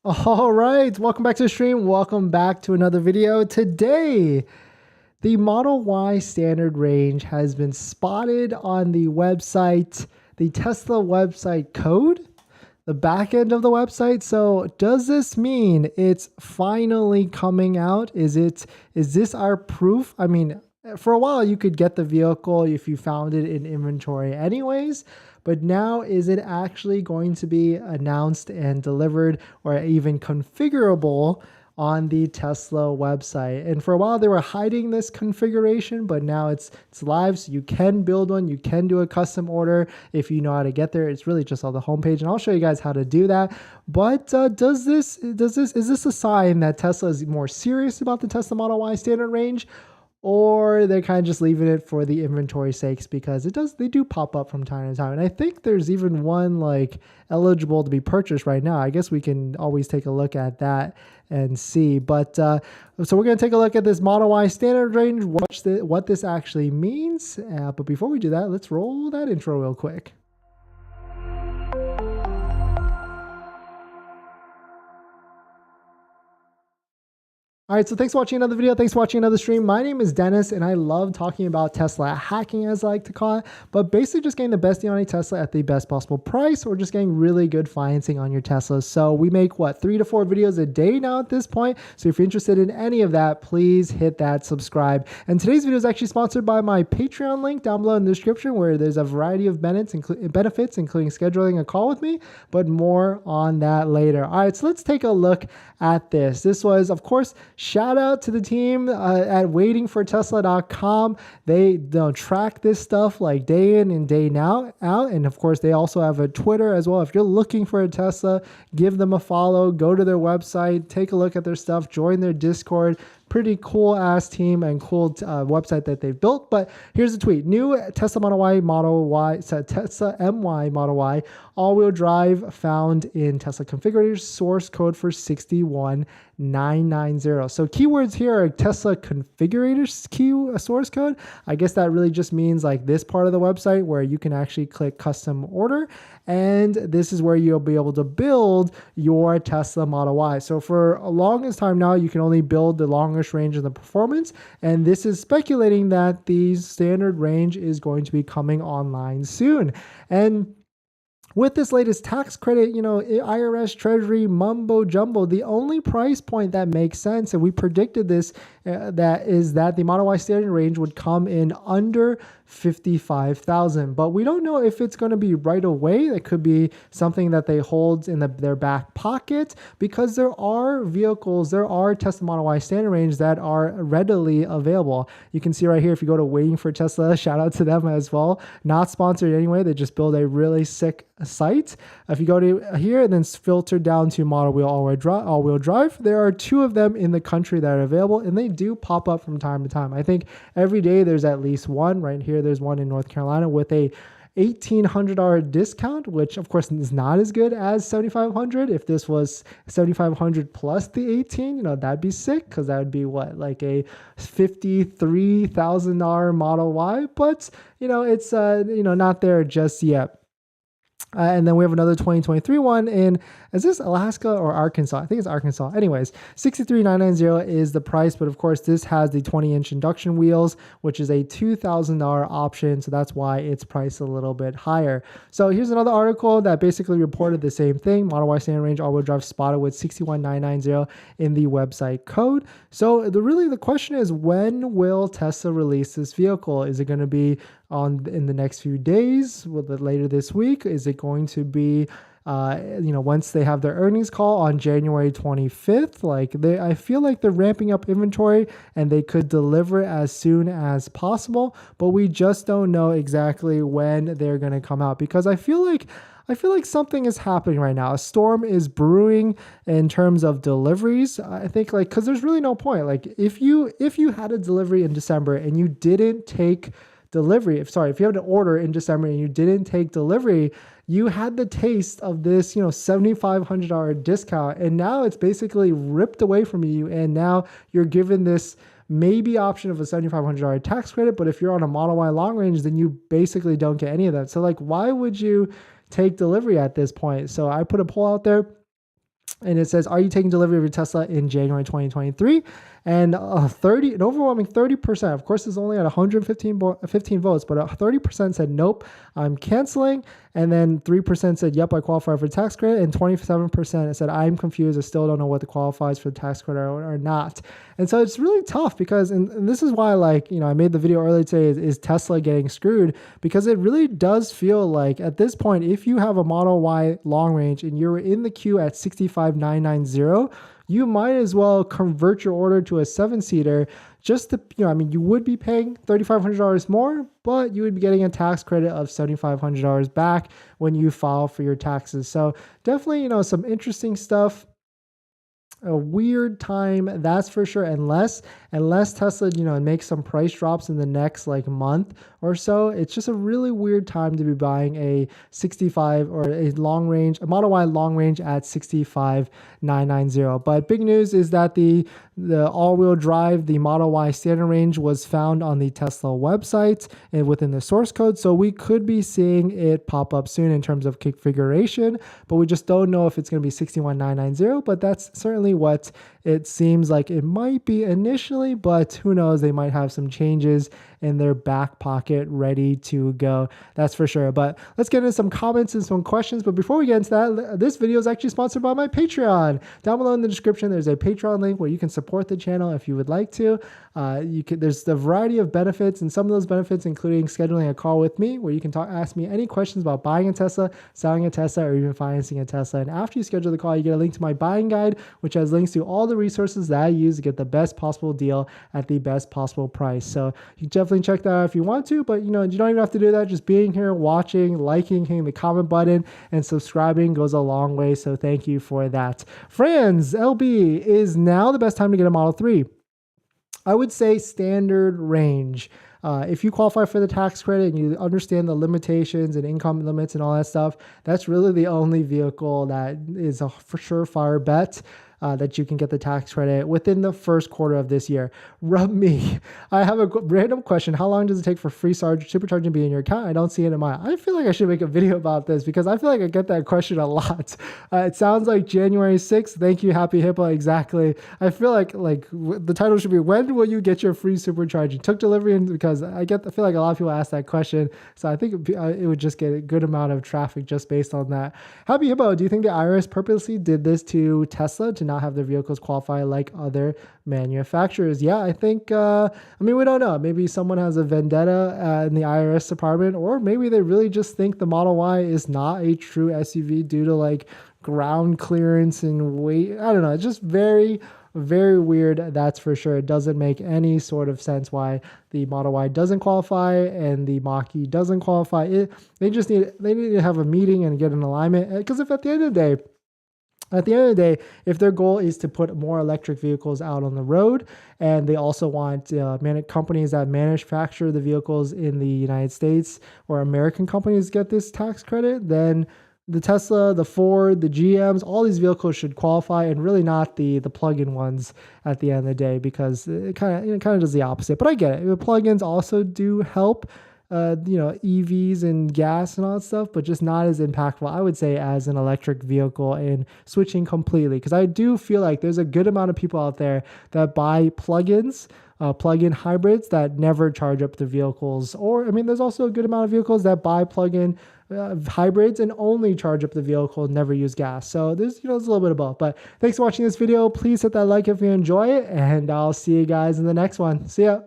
All right, welcome back to the stream. Welcome back to another video. Today, the Model Y standard range has been spotted on the website, the Tesla website code, the back end of the website. So does this mean it's finally coming out? Is this our proof? I mean, for a while you could get the vehicle if you found it in inventory anyways, but now is it actually going to be announced and delivered or even configurable on the Tesla website? And for a while they were hiding this configuration, but now it's live, so you can build one. You can do a custom order if you know how to get there. It's really just on the homepage, and I'll show you guys how to do that. But is this a sign that Tesla is more serious about the Tesla Model Y standard range? Or they're kind of just leaving it for the inventory sakes, because they do pop up from time to time. And I think there's even one like eligible to be purchased right now. I guess we can always take a look at that and see. But so we're going to take a look at this Model Y standard range, what this actually means. But before we do that, let's roll that intro real quick. All right, so thanks for watching another video. Thanks for watching another stream. My name is Dennis, and I love talking about Tesla hacking, as I like to call it, but basically just getting the best deal on a Tesla at the best possible price, or just getting really good financing on your Tesla. So we make, 3 to 4 videos a day now at this point. So if you're interested in any of that, please hit that subscribe. And today's video is actually sponsored by my Patreon link down below in the description, where there's a variety of benefits, including scheduling a call with me, but more on that later. All right, so let's take a look at this. This was, of course, shout out to the team at waitingfortesla.com. They track this stuff like day in and day out. And of course, they also have a Twitter as well. If you're looking for a Tesla, give them a follow, go to their website, take a look at their stuff, join their Discord. Pretty cool ass team and cool website that they've built. But here's the tweet: new Tesla Tesla MY Model Y all-wheel drive found in Tesla configurators, source code for 61990. So keywords here are Tesla configurators source code. I guess that really just means like this part of the website where you can actually click custom order, and this is where you'll be able to build your Tesla Model Y. So for a longest time now, you can only build the longest range of the performance, and this is speculating that the standard range is going to be coming online soon. And with this latest tax credit, IRS, Treasury, mumbo jumbo, the only price point that makes sense, and we predicted this, that the Model Y standard range would come in under $55,000. But we don't know if it's going to be right away. It could be something that they hold in their back pocket, because there are Tesla Model Y standard range that are readily available. You can see right here, if you go to Waiting for Tesla, shout out to them as well. Not sponsored anyway. They just build a really sick site. If you go to here and then filter down to Model Y all-wheel drive, there are 2 of them in the country that are available, and they do pop up from time to time. I think every day there's at least one. Right here, there's one in North Carolina with a $1,800 discount, which of course is not as good as $7,500. If this was $7,500 plus the 18, that'd be sick, because that would be like a $53,000 Model Y. But it's not there just yet. And then we have another 2023 one in, is this Alaska or Arkansas? I think it's Arkansas. Anyways, $63,990 is the price. But of course, this has the 20-inch induction wheels, which is a $2,000 option. So that's why it's priced a little bit higher. So here's another article that basically reported the same thing. Model Y standard range all-wheel drive spotted with 61990 in the website code. So the question is, when will Tesla release this vehicle? Is it going to be in the next few days? Will it later this week? Is it going to be once they have their earnings call on January 25th? I feel like they're ramping up inventory, and they could deliver as soon as possible, but we just don't know exactly when they're going to come out, because I feel like something is happening right now. A storm is brewing in terms of deliveries. I think because there's really no point. If you had a delivery in December and you didn't take delivery, if you had an order in December and you didn't take delivery, you had the taste of this, $7,500 discount, and now it's basically ripped away from you, and now you're given this maybe option of a $7,500 tax credit. But if you're on a Model Y long range, then you basically don't get any of that. So why would you take delivery at this point? So I put a poll out there. And it says, are you taking delivery of your Tesla in January 2023? And an overwhelming 30%, of course, it's only at 15 votes, but 30% said, nope, I'm canceling. And then 3% said, yep, I qualify for tax credit. And 27% said, I'm confused. I still don't know what qualifies for the tax credit or not. And so it's really tough because, and this is why, like, I made the video earlier today, is Tesla getting screwed? Because it really does feel like at this point, if you have a Model Y long range and you're in the queue at 65,990, you might as well convert your order to a 7-seater just to, you would be paying $3,500 more, but you would be getting a tax credit of $7,500 back when you file for your taxes. So definitely, some interesting stuff. A weird time, that's for sure, unless Tesla, makes some price drops in the next month or so. It's just a really weird time to be buying a 65 or a Model Y long range at 65,990. But big news is that the all-wheel drive, the Model Y standard range, was found on the Tesla website and within the source code. So we could be seeing it pop up soon in terms of configuration, but we just don't know if it's going to be 61,990. But that's certainly what it seems like it might be initially, but who knows, they might have some changes in their back pocket ready to go. That's for sure. But let's get into some comments and some questions. But before we get into that, this video is actually sponsored by my Patreon. Down below in the description, there's a Patreon link where you can support the channel if you would like to. There's a variety of benefits, and some of those benefits including scheduling a call with me where you can ask me any questions about buying a Tesla, selling a Tesla, or even financing a Tesla. And after you schedule the call, you get a link to my buying guide, which has links to all the resources that I use to get the best possible deal at the best possible price. So you definitely check that out if you want to, but you don't even have to do that. Just being here, watching, liking, hitting the comment button, and subscribing goes a long way. So thank you for that. Friends, LB, is now the best time to get a Model 3? I would say standard range. If you qualify for the tax credit and you understand the limitations and income limits and all that stuff, that's really the only vehicle that is a for surefire bet that you can get the tax credit within the first quarter of this year. Rub me. I have a random question. How long does it take for free supercharging to be in your account? I don't see it in mine. I feel like I should make a video about this because I feel like I get that question a lot. It sounds like January 6th. Thank you, Happy Hippo. Exactly. I feel like the title should be, when will you get your free supercharging? Took delivery, because I feel like a lot of people ask that question. So I think it would just get a good amount of traffic just based on that. Happy Hippo, do you think the IRS purposely did this to Tesla to not have their vehicles qualify like other manufacturers? Yeah, I think, we don't know. Maybe someone has a vendetta in the IRS department, or maybe they really just think the Model Y is not a true SUV due to ground clearance and weight. I don't know. It's just very, very weird. That's for sure. It doesn't make any sort of sense why the Model Y doesn't qualify and the Mach-E doesn't qualify. They need to have a meeting and get an alignment, because if at the end of the day, if their goal is to put more electric vehicles out on the road, and they also want companies that manufacture the vehicles in the United States or American companies get this tax credit, then the Tesla, the Ford, the GMs, all these vehicles should qualify, and really not the plug-in ones at the end of the day, because it kind of does the opposite. But I get it. The plug-ins also do help. EVs and gas and all that stuff, but just not as impactful, I would say, as an electric vehicle and switching completely. Because I do feel like there's a good amount of people out there that buy plug-ins, plug-in hybrids that never charge up the vehicles. Or, there's also a good amount of vehicles that buy plug-in hybrids and only charge up the vehicle and never use gas. So there's a little bit of both. But thanks for watching this video. Please hit that like if you enjoy it, and I'll see you guys in the next one. See ya.